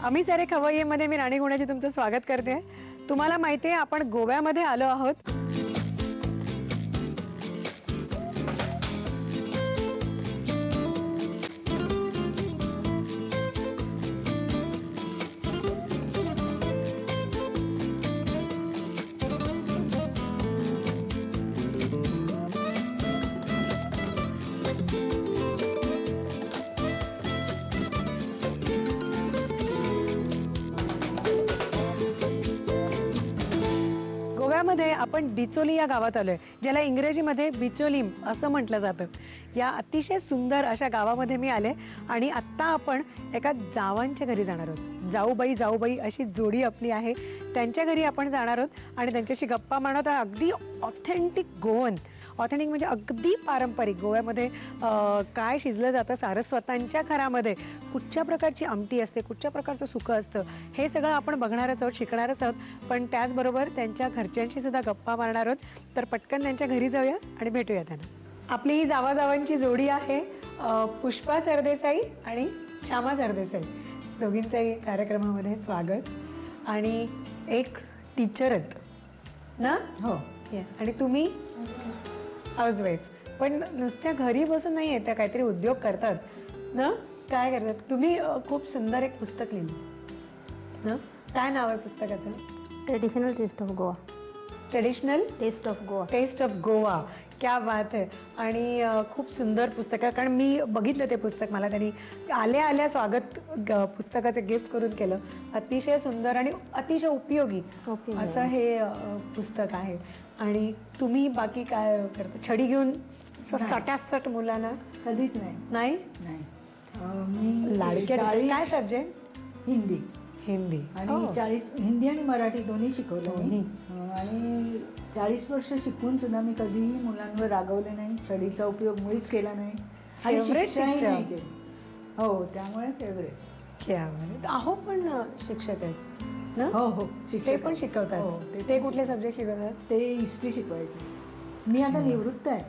आम्ही सारे खवय्येमध्ये मी राणी गुणाची तुमचं स्वागत करते. तुम्हाला माहिती आहे आपण गोव्यामध्ये आलो आहोत. गोव्यामध्ये आपण डिचोली या गावात आलोय, ज्याला इंग्रजीमध्ये बिचोलीम असं म्हटलं जातं. या अतिशय सुंदर अशा गावामध्ये मी आले आणि आत्ता आपण एका जावांच्या घरी जाणार आहोत. जाऊबाई अशी जोडी आपली आहे, त्यांच्या घरी आपण जाणार आहोत आणि त्यांच्याशी गप्पा मारणार आहोत. अगदी ऑथेंटिक गोवन, ऑथेंटिक म्हणजे अगदी पारंपरिक गोव्यामध्ये काय शिजलं जातं, सारस्वतांच्या घरामध्ये कुठच्या प्रकारची आमटी असते, कुठच्या प्रकारचं सुकं असतं, हे सगळं आपण बघणारच आहोत, शिकणारच आहोत. पण त्याचबरोबर त्यांच्या घरच्यांशी सुद्धा गप्पा मारणार आहोत. तर पटकन त्यांच्या घरी जाऊया आणि भेटूया त्यांना. आपली ही जावाजावांची जोडी आहे पुष्पा सरदेसाई आणि श्यामा सरदेसाई. दोघींचंही कार्यक्रमामध्ये स्वागत. आणि एक टीचर आहेत ना? हो. आणि तुम्ही हाऊसवाईफ. पण नुसत्या घरी बसून नाही आहे, त्या काहीतरी उद्योग करतात ना? काय करतात तुम्ही? खूप सुंदर एक पुस्तक लिहिलं ना? काय नाव आहे पुस्तकाचं? Traditional taste of Goa. Traditional taste of Goa. Taste of Goa. क्या बात आहे. आणि खूप सुंदर पुस्तक आहे, कारण मी बघितलं ते पुस्तक. मला त्यांनी आल्या स्वागत पुस्तकाचं गिफ्ट करून केलं. अतिशय सुंदर आणि अतिशय उपयोगी असं हे पुस्तक आहे. आणि तुम्ही बाकी काय करता? छडी घेऊन सटासट मुलांना? कधीच नाही. मी लाडक्या काय सब्जेक्ट? हिंदी. हिंदी आणि 40 हिंदी आणि मराठी दोन्ही शिकवलं मी. आणि 40 वर्ष शिकून सुद्धा मी कधीही मुलांवर रागवले नाही, छडीचा उपयोग मुळीच केला नाही आणि शिक्षणही नाही केलं. हो, त्यामुळे फेवरेट. अहो पण शिक्षक आहेत ना? हो, ते पण शिकवतात. ते कुठले सब्जेक्ट शिकवतात? ते हिस्ट्री शिकवायचे. मी आता निवृत्त आहे.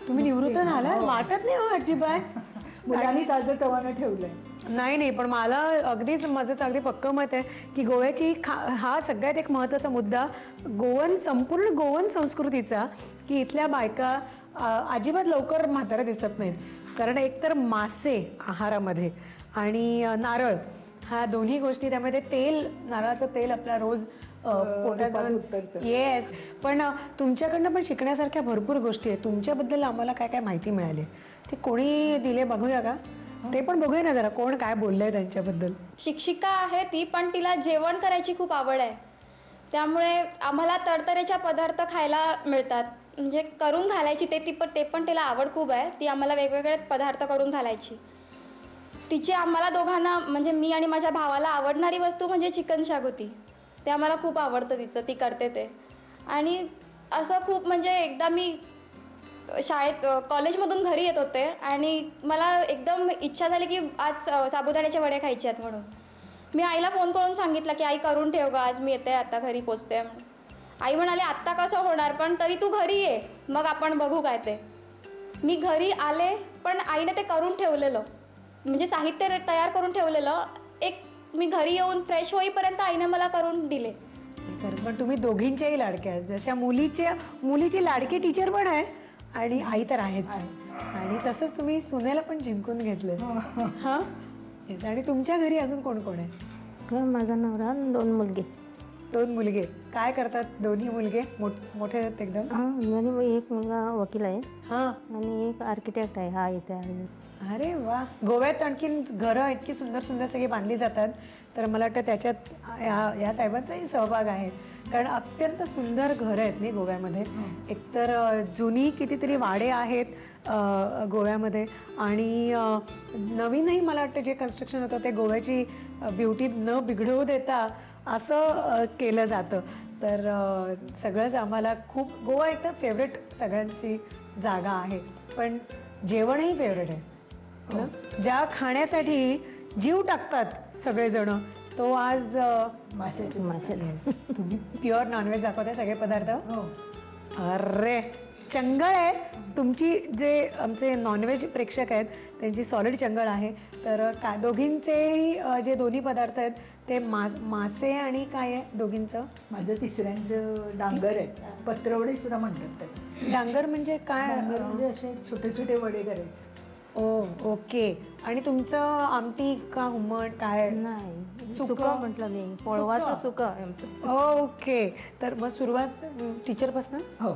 तुम्ही निवृत्त झाला? वाटत नाही हो अजिबात. मुलांनी ताजं तवानं ठेवलंय. नाही पण मला अगदीच माझं अगदी पक्क मत आहे की गोव्याची हा सगळ्यात एक महत्त्वाचा मुद्दा संपूर्ण गोवन संस्कृतीचा, की इथल्या बायका अजिबात लवकर म्हाताऱ्या दिसत नाहीत. कारण एकतर मासे आहारामध्ये आणि नारळ, ह्या दोन्ही गोष्टी, त्यामध्ये तेल, नारळाचं तेल आपला रोज पोटात उतरतं. येस. पण तुमच्याकडनं पण शिकण्यासारख्या भरपूर गोष्टी आहेत. तुमच्याबद्दल आम्हाला काय काय माहिती मिळाली ते कोणी दिले बघूया का? ते पण बघूया ना जरा, कोण काय बोललंय त्यांच्याबद्दल. शिक्षिका आहे ती, पण तिला जेवण करायची खूप आवड आहे. त्यामुळे आम्हाला तऱ्हेचे पदार्थ खायला मिळतात. म्हणजे करून घालायची ते पण तिला आवड खूप आहे. ती आम्हाला वेगवेगळे पदार्थ करून घालायची. तिची आम्हाला दोघांना, म्हणजे मी आणि माझ्या भावाला आवडणारी वस्तू म्हणजे चिकन शाक होती. ते आम्हाला खूप आवडतं तिचं, ती करते ते. आणि असं खूप, म्हणजे एकदा मी कॉलेजमधून घरी येत होते आणि मला एकदम इच्छा झाली की आज साबुदाण्याचे वडे खायचे आहेत म्हणून. मी आईला फोन करून सांगितलं की आई करून ठेव ग, आज मी येते, आता घरी पोचते म्हणून. आई म्हणाली आत्ता कसं होणार, पण तरी तू घरी ये, मग आपण बघू काय ते. मी घरी आले, पण आईने ते करून ठेवलेलं, म्हणजे साहित्य तयार करून ठेवलेलं. मी घरी येऊन फ्रेश होईपर्यंत आईने मला करून दिले. पण तुम्ही दोघींच्याही लाडक्या आहेत. जशा मुलीची लाडकी टीचर पण आहे आणि आई तर आहेच. आणि तसंच तुम्ही सुनेला पण जिंकून घेतलं. हा. आणि तुमच्या घरी अजून कोण कोण आहे? माझा नवरा, 2 मुलगे. 2 मुलगे. काय करतात दोन्ही मुलगे? मोठे आहेत एकदम? म्हणजे एक मुलगा वकील आहे हा आणि एक आर्किटेक्ट आहे. हा इथे आहे. अरे वा. गोव्यात आणखीन घरं इतकी सुंदर सुंदर सगळी बांधली जातात, तर मला वाटतं त्याच्यात या साहेबांचाही सहभाग आहे. कारण अत्यंत सुंदर घरं आहेत नाही गोव्यामध्ये. एकतर जुनी कितीतरी वाडे आहेत गोव्यामध्ये, आणि नवीनही मला वाटतं जे कन्स्ट्रक्शन होतं ते गोव्याची ब्युटी न बिघडवू देता असं केलं जातं. तर सगळंच आम्हाला खूप, गोवा एक तर फेवरेट सगळ्यांची जागा आहे. पण जेवणही फेवरेट आहे. ज्या खाण्यासाठी जीव टाकतात सगळेजण, तो आज मासे. तुम्ही प्युअर नॉनव्हेज दाखवताय सगळे पदार्थ? अरे चंगळ आहे. तुमची जे आमचे नॉनव्हेज प्रेक्षक आहेत त्यांची सॉलिड चंगळ आहे. तर दोघींचेही जे दोन्ही पदार्थ आहेत ते मासे आणि काय आहे दोघींचं? माझं तिसऱ्यांचं डांगर आहे, पत्रवडे सुद्धा म्हणतात त्याला. डांगर म्हणजे काय? डांगर म्हणजे असे छोटे छोटे वडे करायचे. ओके. आणि तुमचं आमटी का हुमण काय? नाही सुकं? सुकं म्हटलं मी, पोळवाचं सुकं. सुकं आहे आमचं. ओके. तर मग सुरुवात टीचरपासून हो.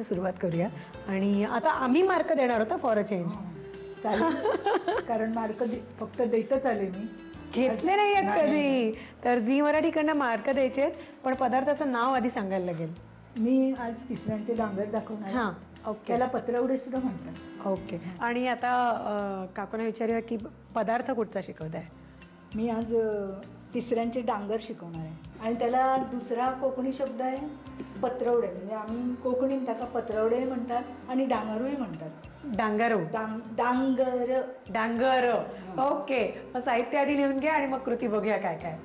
सुरुवात करूया. आणि आता आम्ही मार्क देणार होता फॉर अ चेंज. चालेल. कारण मार्क फक्त देतच आले मी, घेतले नाही आहेत कधी. तर झी मराठीकडनं मार्क द्यायचे, पण पदार्थाचं नाव आधी सांगायला लागेल. मी आज तिसऱ्यांचे डांगर दाखवणार आहे. हां. ओके. त्याला पत्रवडे सुद्धा म्हणतात. ओके. आणि आता काकूना विचारूया की पदार्थ कुठचा शिकवताय? मी आज तिसऱ्यांचे डांगर शिकवणार आहे. आणि त्याला दुसरा कोकणी शब्द आहे पत्रवडे. म्हणजे आम्ही कोकणीत त्याला पत्रवडे म्हणतात आणि डांगरूही म्हणतात. डांगरो. डांगर. डांगर. ओके. मग साहित्य आधी लिहून घ्या आणि मग कृती बघूया काय काय.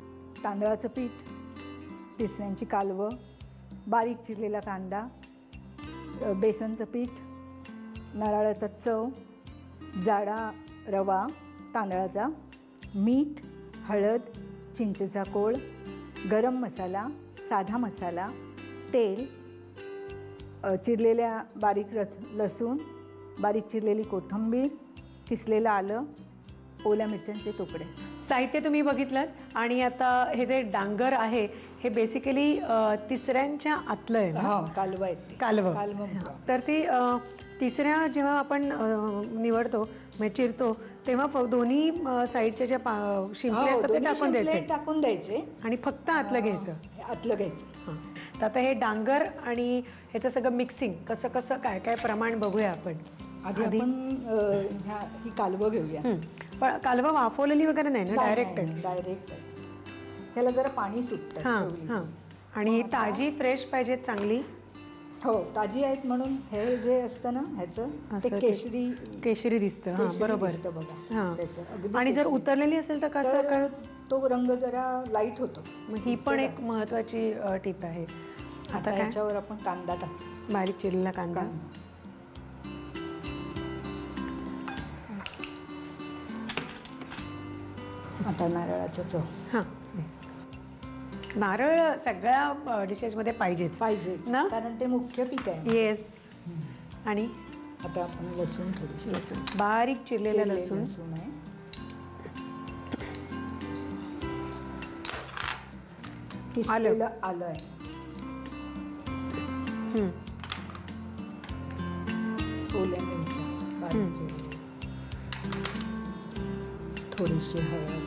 तांदळाचं पीठ, तिसऱ्यांची कालवं, बारीक चिरलेला कांदा, बेसनचं पीठ, नारळाचा चव, जाडा रवा तांदळाचा, मीठ, हळद, चिंचेचा कोळ, गरम मसाला, साधा मसाला, तेल, चिरलेल्या बारीक लसूण, बारीक चिरलेली कोथिंबीर, किसलेलं आलं, ओल्या मिरच्यांचे तुकडे. साहित्य तुम्ही बघितलं. आणि आता हे जे डांगर आहे हे बेसिकली तिसऱ्यांच्या आतलं आहे ना? कालवं आहेत ते. कालवं. म्हणतो. तर ती तिसऱ्या जेव्हा आपण निवडतो म्हणजे चिरतो तेव्हा दोन्ही साईडच्या ज्या शिंपले असतात ते टाकून द्यायचे. टाकून द्यायचे आणि फक्त आतलं घ्यायचं. आतलं घ्यायचं. हां. तर आता हे डांगर आणि ह्याचं सगळं मिक्सिंग कसं कसं काय काय प्रमाण बघूया आपण. आधी आपण ही कालवं घेऊया. पण कालवं वाफवलेली वगैरे नाही ना? डायरेक्ट? डायरेक्ट. त्याला जरा पाणी सुटतं. हां. आणि ताजी फ्रेश पाहिजे चांगली. हो, ताजी आहेत म्हणून हे जे असतं ना ह्याचं ते केशरी दिसतं. हां, बरोबर. बघा. हां. आणि जर उतरलेली असेल तर कसं? तो रंग जरा लाईट होतो. मग ही पण एक महत्वाची टीप आहे. आता त्याच्यावर आपण कांदा टाकू, बारीक चिरलेला कांदा. आता नारळाचं चव. हां. नारळ सगळ्या डिशेस मध्ये पाहिजे ना? कारण ते मुख्य पीक आहे. येस. आणि आता आपण लसूण थोडीशी. लसूण बारीक चिरलेला लसूण आहे. किसलेलं आलं आहे. ओल्या मिरच्या बारीक चिरलेल्या, थोडीशी हळद.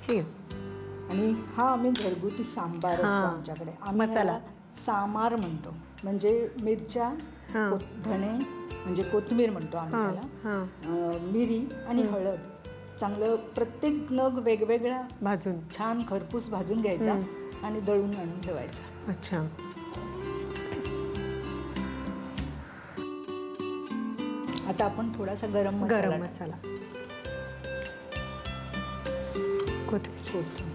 हे आणि हा आम्ही घरगुती सांबार असतो आमच्याकडे. मसाला सामार म्हणतो. म्हणजे मिरच्या, धणे म्हणजे कोथिंबीर म्हणतो आम्ही त्याला, मिरी आणि हळद चांगलं प्रत्येक नग वेगवेगळा भाजून छान खरपूस भाजून घ्यायचा आणि दळून आणून ठेवायचा. अच्छा. आता आपण थोडासा गरम मसाला. कोथिंबीर.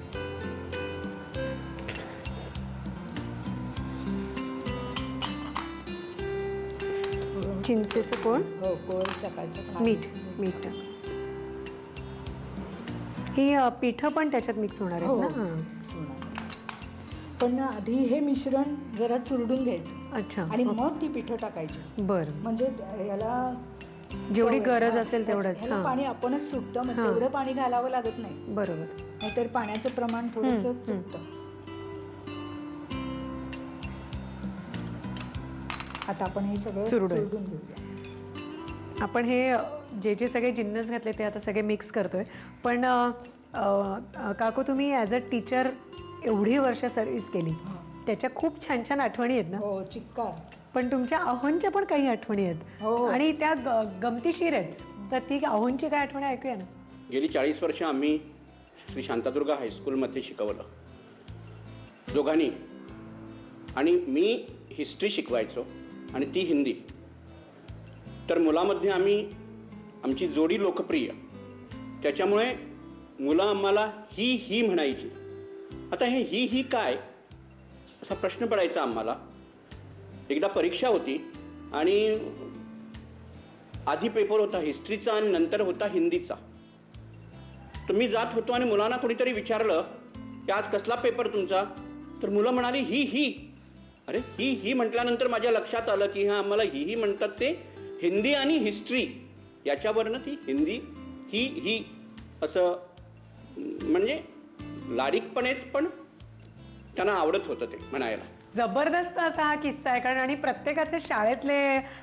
चिंचेचं कोळ. हो, कोळ टाकायचं. मीठ. ही पिठं पण त्याच्यात मिक्स होणार आहेत ना? पण आधी हे मिश्रण जरा चुरडून घ्यायचं. अच्छा. आणि मग ती पिठं टाकायची. बरं. म्हणजे याला जेवढी गरज असेल तेवढंच. पाणी आपणच सुटतं, मग तेवढं पाणी घालावं लागत नाही. बरोबर. नाहीतर पाण्याचं प्रमाण थोडंसं चुकतं. आता आपण हे सगळं चुरडून घेऊया. आपण हे जे सगळे जिन्नस घातले ते आता सगळे मिक्स करतोय. पण काकू तुम्ही ॲज अ टीचर एवढी वर्ष सर्व्हिस केली, त्याच्या खूप छान छान आठवणी आहेत ना? हो, चिक्कार. पण तुमच्या अहोंच्या पण काही आठवणी आहेत आणि त्या गमतीशीर आहेत. तर ती अहोंची काय आठवणी ऐकूया ना. गेली 40 वर्ष आम्ही श्री शांतादुर्गा हायस्कूलमध्ये शिकवलं दोघांनी. आणि मी हिस्ट्री शिकवायचो आणि ती हिंदी. तर मुलामध्ये आमची जोडी लोकप्रिय, त्याच्यामुळे मुलं आम्हाला ही म्हणायची. आता हे ही काय असा प्रश्न पडायचा आम्हाला. एकदा परीक्षा होती आणि आधी पेपर होता हिस्ट्रीचा आणि नंतर होता हिंदीचा. तर मी जात होतो आणि मुलांना कोणीतरी विचारलं की आज कसला पेपर तुमचा. तर मुलं म्हणाली ही. अरे ही म्हटल्यानंतर माझ्या लक्षात आलं की हा आम्हाला ही म्हणतात ते हिंदी आणि हिस्ट्री याच्यावरनं ती हिंदी ही असं म्हणजे लाडीकपणेच पण त्यांना आवडत होतं ते म्हणायला. जबरदस्त असा हा किस्सा आहे, कारण आणि प्रत्येकाचे शाळेतले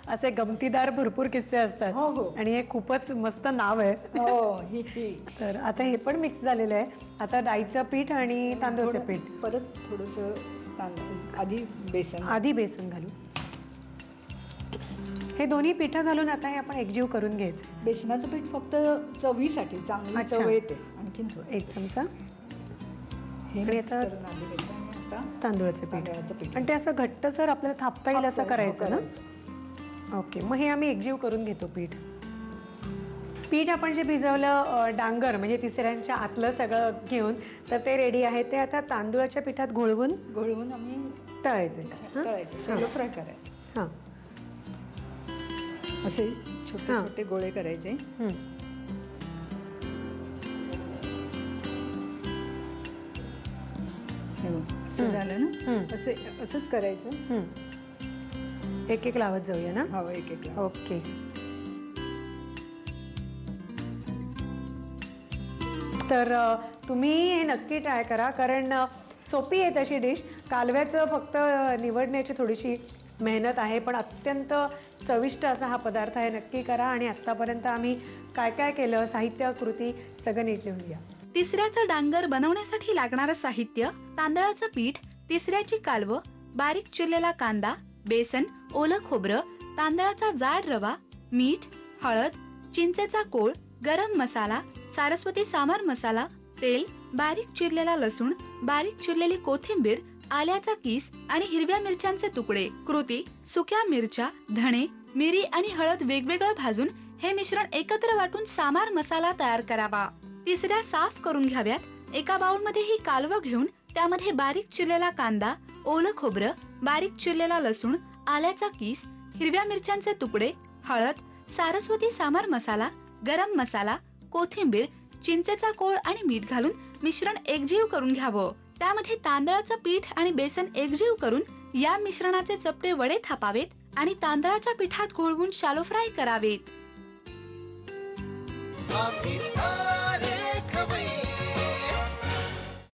असे गमतीदार भरपूर किस्से असतात. हो, हो. आणि हे खूपच मस्त नाव आहे. हो ही तर आता हे पण मिक्स झालेलं आहे. आता डाळीचं पीठ आणि तांदूळचं थोडं- पीठ. परत थोडंसं तांदूळ आधी बेसन आधी बेसन घालू. हे दोन्ही पिठं घालून आता हे आपण एकजीव करून घ्यायचं. बेसनाचं पीठ फक्त चवीसाठी चांगली अच्छा. चव येते. आणखीन थोडं एक चमचा हे आणि mix आता करून आधी घ्यायचं आणि आता तांदूळचं पीठ. तांदळाचं पीठ. आणि ते असं घट्ट सर आपल्याला थापता येईल असं हो, करायचं ना. करायचं. ओके, मग हे आम्ही एकजीव करून घेतो पीठ. पीठ आपण जे भिजवलं डांगर म्हणजे तिसऱ्यांच्या आतलं सगळं घेऊन, तर ते रेडी आहे. ते आता तांदूळाच्या पिठात घोळवून घोळवून आम्ही तळायचे. हं? तळायचं शॅलो फ्राय करायचं. हां. असे छोटे हां. छोटे गोळे करायचे. हं. हे बघ, असं हं. झालं ना. हं. असंच करायचं. हं. एक एक लावत जाऊया ना. हवं एक एक लावा. ओके. तर तुम्ही हे नक्की ट्राय करा, कारण सोपी आहे तशी डिश. कालव्याचं फक्त निवडण्याची थोडीशी मेहनत आहे, पण अत्यंत चविष्ट असा हा पदार्थ आहे. नक्की करा. आणि आत्तापर्यंत आम्ही काय काय केलं, साहित्य कृती सगळं नीट लिहून घ्या. तिसऱ्याचं डांगर बनवण्यासाठी लागणारं साहित्य: तांदळाचं पीठ, तिसऱ्याची कालवं, बारीक चिरलेला कांदा, बेसन, ओलं खोबरं, तांदळाचा जाड रवा, मीठ, हळद, चिंचेचा कोळ, गरम मसाला, सारस्वती सांबार मसाला, तेल, बारीक चिरलेला लसूण, बारीक चिरलेली कोथिंबीर, आल्याचा किस आणि हिरव्या मिरच्यांचे तुकडे. कृती: सुक्या मिरच्या, धणे, मिरी आणि हळद वेगवेगळं भाजून हे मिश्रण एकत्र वाटून सांबार मसाला तयार करावा. तिसऱ्या साफ करून घ्याव्यात. एका बाउलमध्ये ही कालवं घेऊन त्यामध्ये बारीक चिरलेला कांदा, ओलं खोबरं, बारीक चिरलेला लसूण, आल्याचा किस, हिरव्या मिरच्यांचे तुकडे, हळद, सारस्वती सांबार मसाला, गरम मसाला, कोथिंबीर, चिंचेचा कोळ आणि मीठ घालून मिश्रण एकजीव करून घ्यावं. त्यामध्ये तांदळाचं पीठ आणि बेसन एकजीव करून या मिश्रणाचे चपटे वडे थापावेत आणि तांदळाच्या पिठात घोळवून शॅलो फ्राय करावेत.